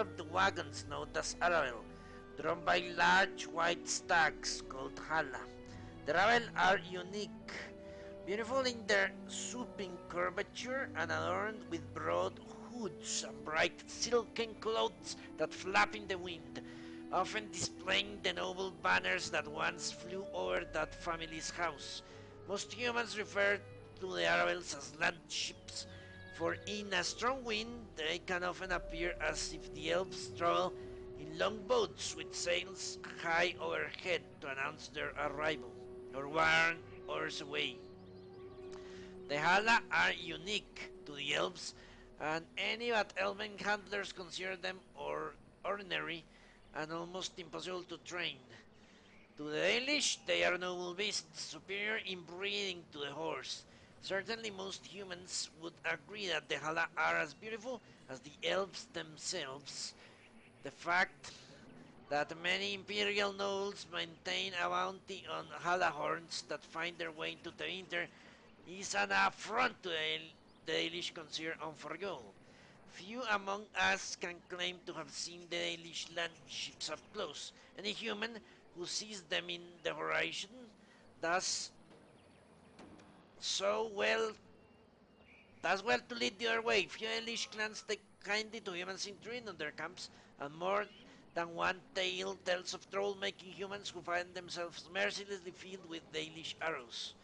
of the wagons known as Aravel, drawn by large white stags called Hala. The Ravel are unique, beautiful in their swooping curvature and adorned with broad hoods and bright silken clothes that flap in the wind, often displaying the noble banners that once flew over that family's house. Most humans refer to the Aravels as land ships, for in a strong wind they can often appear as if the elves travel in long boats with sails high overhead to announce their arrival or warn others away. The Hala are unique to the elves, and any but elven handlers consider them ordinary and almost impossible to train. To the Dalish, they are noble beasts, superior in breeding to the horse. Certainly most humans would agree that the Hala are as beautiful as the elves themselves. The fact that many imperial nobles maintain a bounty on Hala horns that find their way into the winter is an affront to the Dalish consider unforgivable. Few among us can claim to have seen the Dalish land ships up close. Any human who sees them in the horizon does so well does well to lead the other way. Few Dalish clans take kindly to humans intruding on their camps, and more than one tale tells of trouble-making humans who find themselves mercilessly filled with Dalish arrows.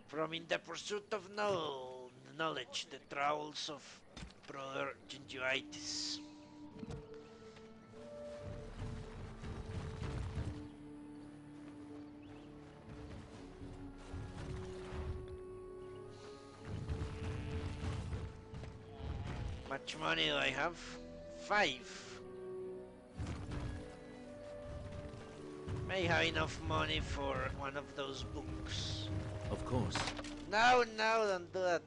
From in the pursuit of knowledge, the troubles of brother gingivitis. Much money do I have? 5. May have enough money for one of those books. Of course. No, don't do that.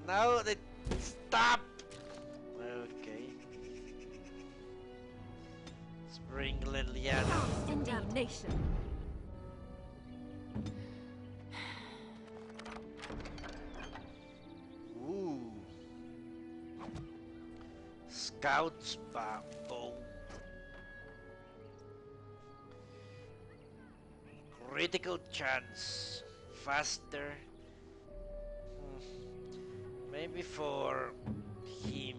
No, stop! Okay. Let's bring Liliana. Indignation. Ooh. Scout's bow. Critical chance. Faster. Maybe for him.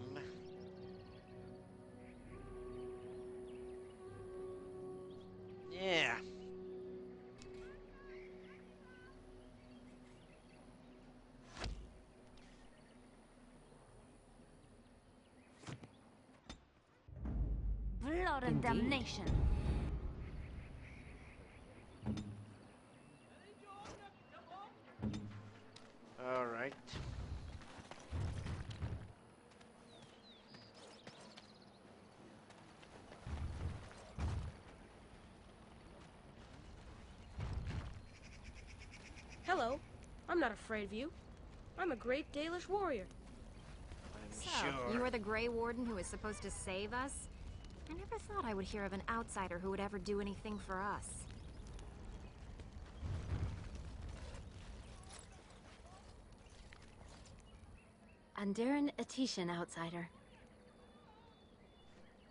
Yeah. Blood and damnation. All right. Hello. I'm not afraid of you. I'm a great Dalish warrior. I'm So, sure. you are the Grey Warden who is supposed to save us? I never thought I would hear of an outsider who would ever do anything for us. Andaran Atishan, outsider.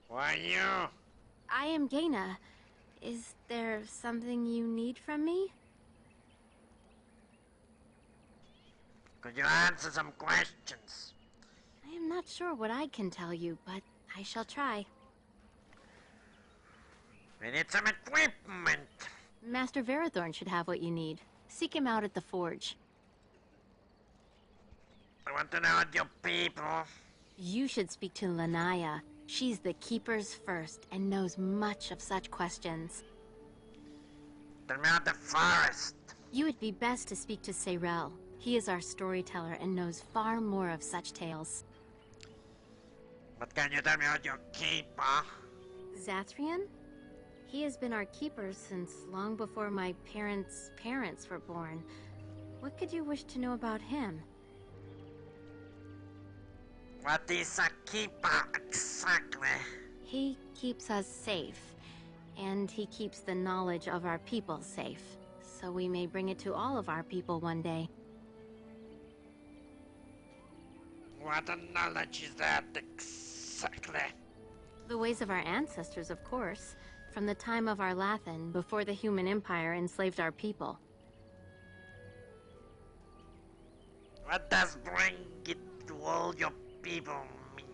Who are you? I am Gaina. Is there something you need from me? Could you answer some questions? I am not sure what I can tell you, but I shall try. We need some equipment. Master Verathorn should have what you need. Seek him out at the forge. I want to know what your people. You should speak to Lanaya. She's the Keeper's first and knows much of such questions. Tell me about the forest. You would be best to speak to Seirel. He is our storyteller and knows far more of such tales. But can you tell me about your keeper? Zathrian? He has been our keeper since long before my parents' parents were born. What could you wish to know about him? What is a keeper exactly? He keeps us safe, and he keeps the knowledge of our people safe, so we may bring it to all of our people one day. What knowledge is that exactly? The ways of our ancestors, of course. From the time of our Lathan, before the human empire enslaved our people. What does bring it to all your people mean?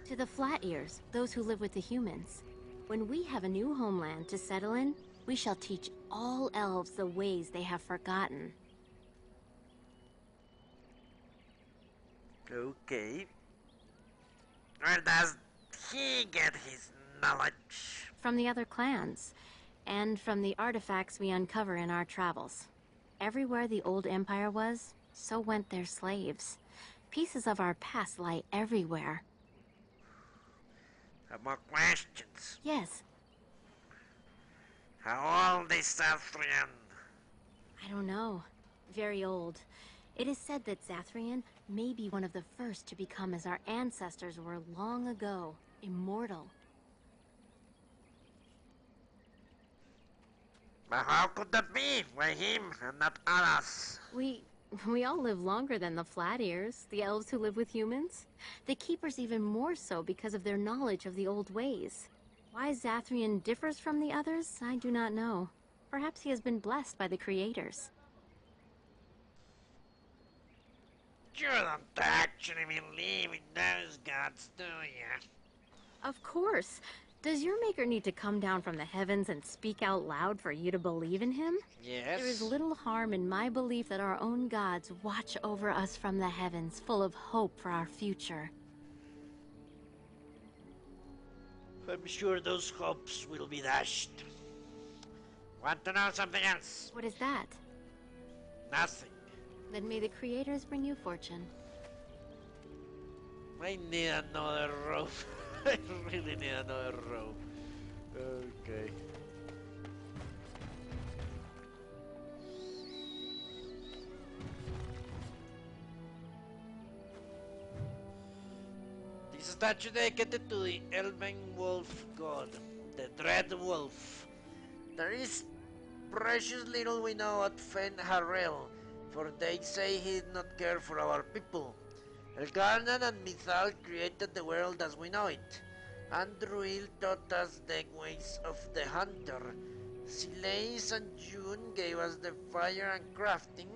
To the Flat Ears, those who live with the humans. When we have a new homeland to settle in, we shall teach all elves the ways they have forgotten. Okay. Where does he get his knowledge? From the other clans, and from the artifacts we uncover in our travels. Everywhere the old empire was, so went their slaves. Pieces of our past lie everywhere. Have more questions. Yes, How old is Zathrian? I don't know. Very old. It is said that Zathrian may be one of the first to become as our ancestors were long ago, immortal. But how could that be? Why him and not us? We all live longer than the Flat Ears, the elves who live with humans. The Keepers even more so because of their knowledge of the old ways. Why Zathrian differs from the others, I do not know. Perhaps he has been blessed by the creators. You don't actually believe in those gods, do you? Of course. Does your maker need to come down from the heavens and speak out loud for you to believe in him? Yes. There is little harm in my belief that our own gods watch over us from the heavens, full of hope for our future. I'm sure those hopes will be dashed. Want to know something else? What is that? Nothing. Then may the creators bring you fortune. I need another rope. I really need another rope. Okay. This statue dedicated to the Elven Wolf God, the Dread Wolf. There is precious little we know at Fen Harel, for they say he did not care for our people. Elgarnan and Mithal created the world as we know it. Andruil taught us the ways of the hunter. Sileis and June gave us the fire and crafting,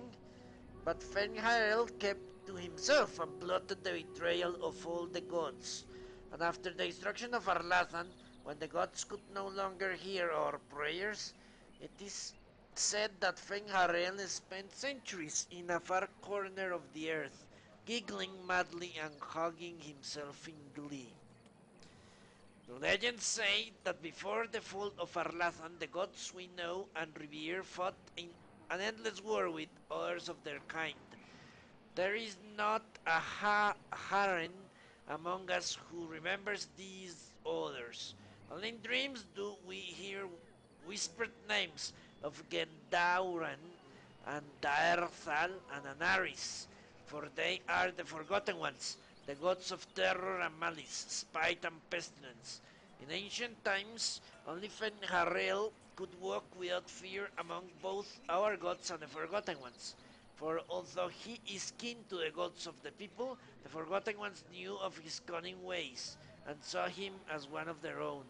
but Fenhael kept to himself and plotted the betrayal of all the gods. And after the destruction of Arlathan, when the gods could no longer hear our prayers, it is said that Fenharel spent centuries in a far corner of the earth, giggling madly and hugging himself in glee. The legends say that before the fall of Arlathan, the gods we know and revere fought in an endless war with others of their kind. There is not a Haren among us who remembers these others. Only in dreams do we hear whispered names of Gendauran and Daerthal and Anaris, for they are the Forgotten Ones, the gods of terror and malice, spite and pestilence. In ancient times, only Fenharel could walk without fear among both our gods and the Forgotten Ones. For although he is kin to the gods of the people, the Forgotten Ones knew of his cunning ways, and saw him as one of their own.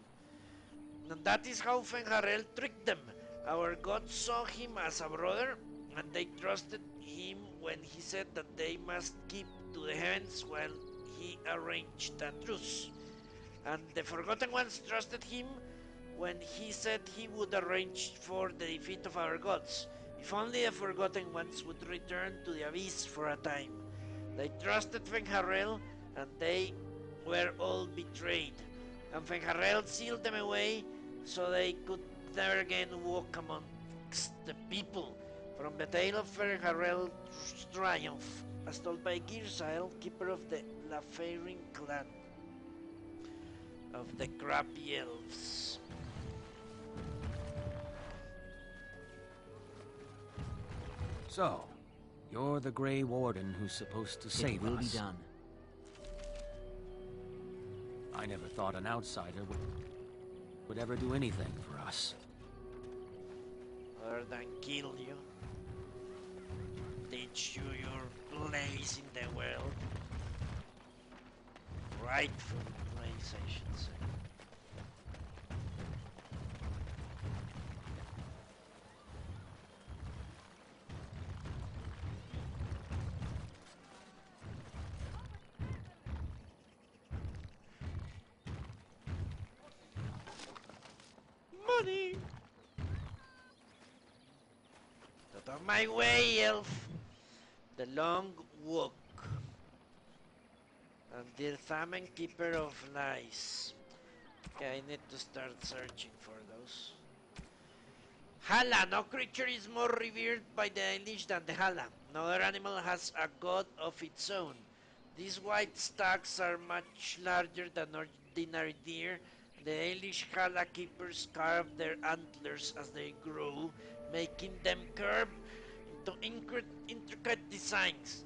And that is how Fenharel tricked them. Our gods saw him as a brother, and they trusted him when he said that they must keep to the heavens while he arranged a truce. And the Forgotten Ones trusted him when he said he would arrange for the defeat of our gods. If only the Forgotten Ones would return to the Abyss for a time. They trusted Fenharel, and they were all betrayed. And Fenharel sealed them away so they could never again walk amongst the people. From the tale of Fenharel's triumph, as told by Girsael, keeper of the Lafaring clan of the Crappy Elves. So, you're the Grey Warden who's supposed to save us. It will be done. I never thought an outsider would ever do anything for us. Other than kill you, teach you your place in the world. Rightful place, I should say. money. Out of my way, elf. The long walk. And the famine keeper of lies. Okay, I need to start searching for those. Hala. No creature is more revered by the English than the Hala. No other animal has a god of its own. These white stags are much larger than ordinary deer. The English Hala keepers carve their antlers as they grow, making them curve into intricate designs.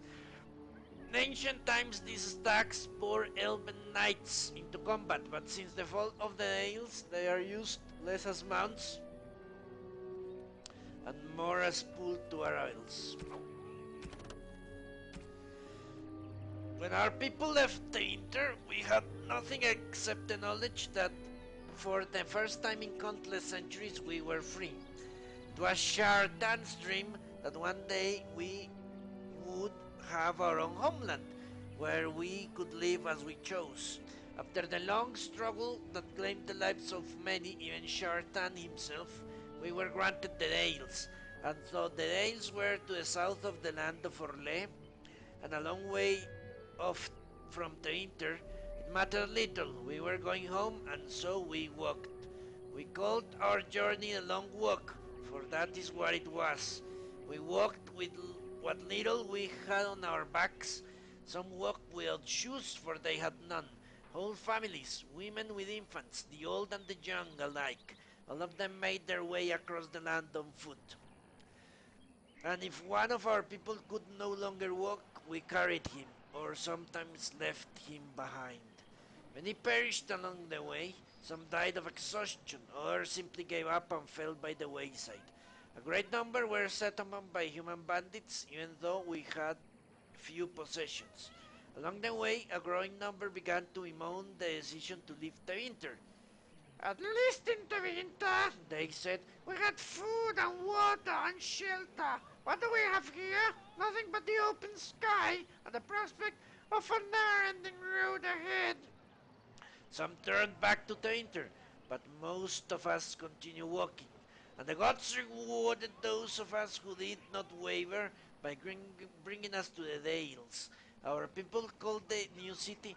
In ancient times, these stags bore elven knights into combat, but since the fall of the Dales, they are used less as mounts and more as pull to arrows. When our people left the Inter, we had nothing except the knowledge that for the first time in countless centuries we were free. It was Shardan's dream that one day we would have our own homeland, where we could live as we chose. After the long struggle that claimed the lives of many, even Shardan himself, we were granted the Dales, and though the Dales were to the south of the land of Orlais, and a long way off from the Inter, it mattered little. We were going home, and so we walked. We called our journey a long walk, for that is what it was. We walked with what little we had on our backs. Some walked without shoes, for they had none. Whole families, women with infants, the old and the young alike, all of them made their way across the land on foot. And if one of our people could no longer walk, we carried him, or sometimes left him behind. Many perished along the way, some died of exhaustion, others simply gave up and fell by the wayside. A great number were set upon by human bandits, even though we had few possessions. Along the way, a growing number began to bemoan the decision to leave the winter. At least in the winter, they said, we had food and water and shelter. What do we have here? Nothing but the open sky and the prospect of a never-ending road ahead. Some turned back to the Inter, but most of us continued walking, and the gods rewarded those of us who did not waver by bringing us to the Dales. Our people called the new city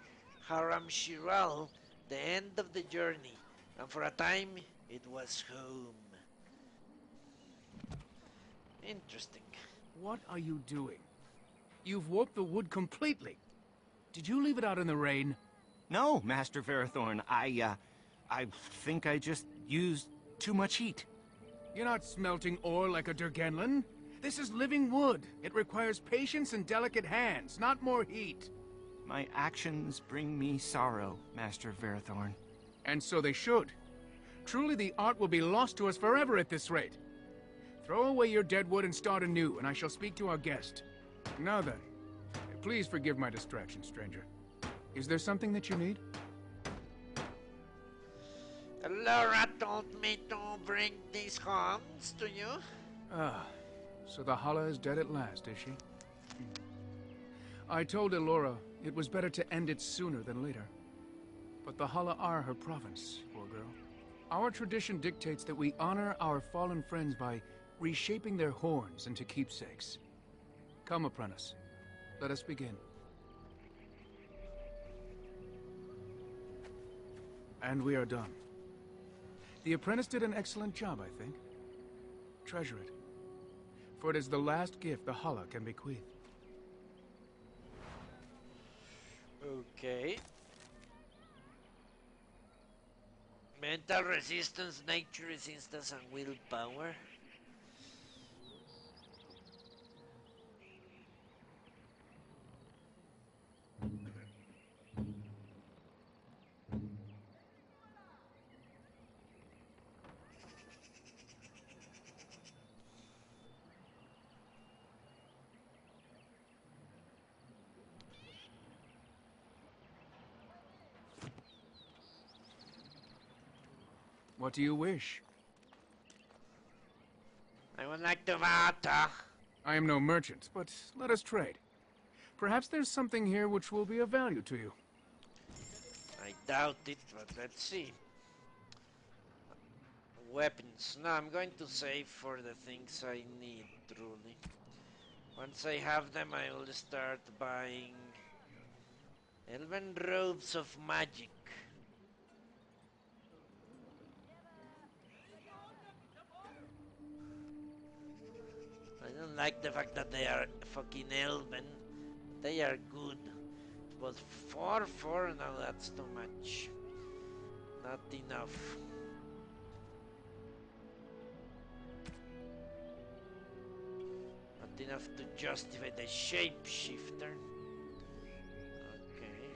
Haram-Shiral, the end of the journey, and for a time it was home. Interesting. What are you doing? You've warped the wood completely. Did you leave it out in the rain? No, Master Verathorn. I think I just used too much heat. You're not smelting ore like a Durgenlin. This is living wood. It requires patience and delicate hands, not more heat. My actions bring me sorrow, Master Verathorn. And so they should. Truly, the art will be lost to us forever at this rate. Throw away your dead wood and start anew, and I shall speak to our guest. Now then, please forgive my distraction, stranger. Is there something that you need? Laura told me to bring these homes to you. Ah, so the Hala is dead at last, is she? I told Elora it was better to end it sooner than later. But the Hala are her province, poor girl. Our tradition dictates that we honor our fallen friends by reshaping their horns into keepsakes. Come, apprentice. Let us begin. And we are done. The apprentice did an excellent job, I think. Treasure it. For it is the last gift the Hala can bequeath. Okay. Mental resistance, nature resistance, and willpower. What do you wish? I would like to water. I am no merchant, but let us trade. Perhaps there's something here which will be of value to you. I doubt it, but let's see. weapons. No, I'm going to save for the things I need, truly. Once I have them, I will start buying Elven Robes of Magic. I don't like the fact that they are fucking Elven. They are good. But 4, no, that's too much. Not enough. Not enough to justify the shapeshifter. Okay.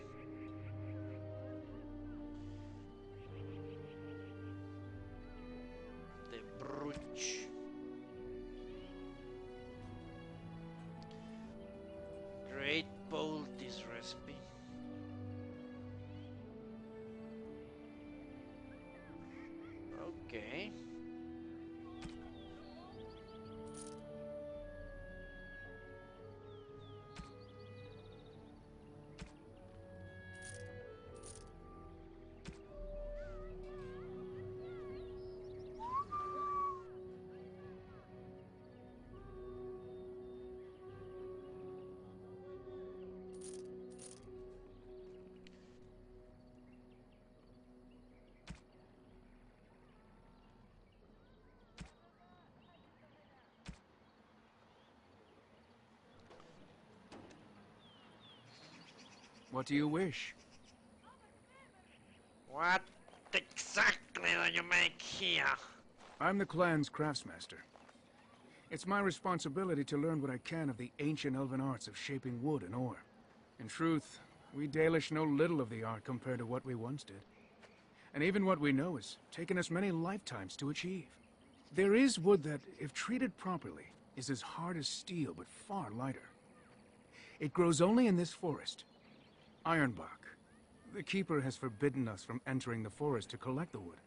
The brooch. Great bold this recipe. Okay. What do you wish? What exactly do you make here? I'm the clan's craftsmaster. It's my responsibility to learn what I can of the ancient elven arts of shaping wood and ore. In truth, we Dalish know little of the art compared to what we once did. And even what we know has taken us many lifetimes to achieve. There is wood that, if treated properly, is as hard as steel but far lighter. It grows only in this forest. Ironbark. The Keeper has forbidden us from entering the forest to collect the wood.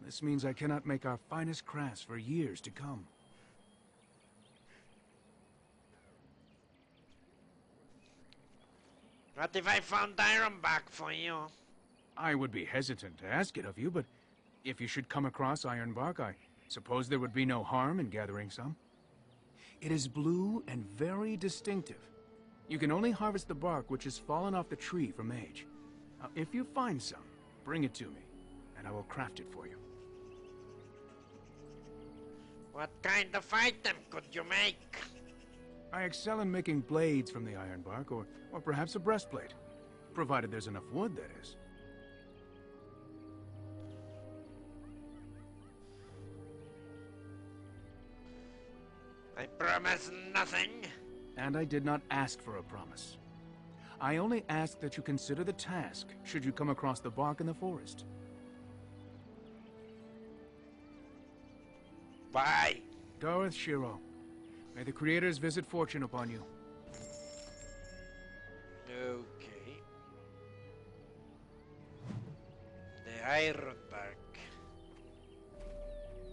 This means I cannot make our finest crafts for years to come. What if I found Ironbark for you? I would be hesitant to ask it of you, but if you should come across Ironbark, I suppose there would be no harm in gathering some. It is blue and very distinctive. You can only harvest the bark which has fallen off the tree for Mage. Now, if you find some, bring it to me, and I will craft it for you. What kind of item could you make? I excel in making blades from the ironbark, or perhaps a breastplate. Provided there's enough wood, that is. I promise nothing. And I did not ask for a promise. I only ask that you consider the task, should you come across the bark in the forest. Bye. Darth Shiro, may the creators visit fortune upon you. Okay. The Ironbark.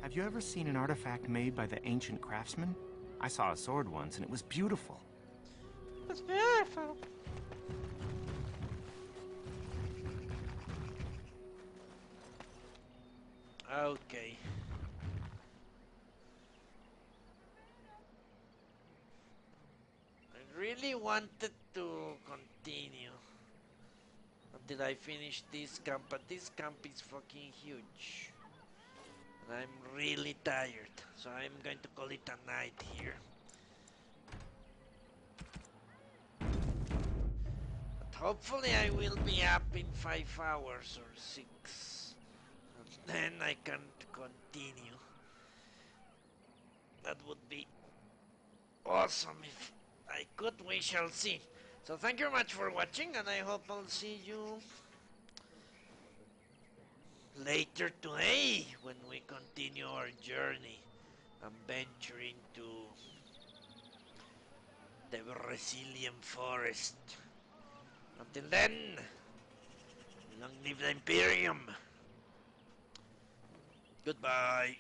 Have you ever seen an artifact made by the ancient craftsman? I saw a sword once, and it was beautiful. It's beautiful. Okay. I really wanted to continue until I finish this camp, but this camp is fucking huge. And I'm really tired, so I'm going to call it a night here. But hopefully I will be up in 5 hours or 6. And then I can continue. That would be awesome if I could. We shall see. So thank you very much for watching, and I hope I'll see you later today when we continue our journey and venture into the Brescilian forest. Until then, long live the Imperium. Goodbye.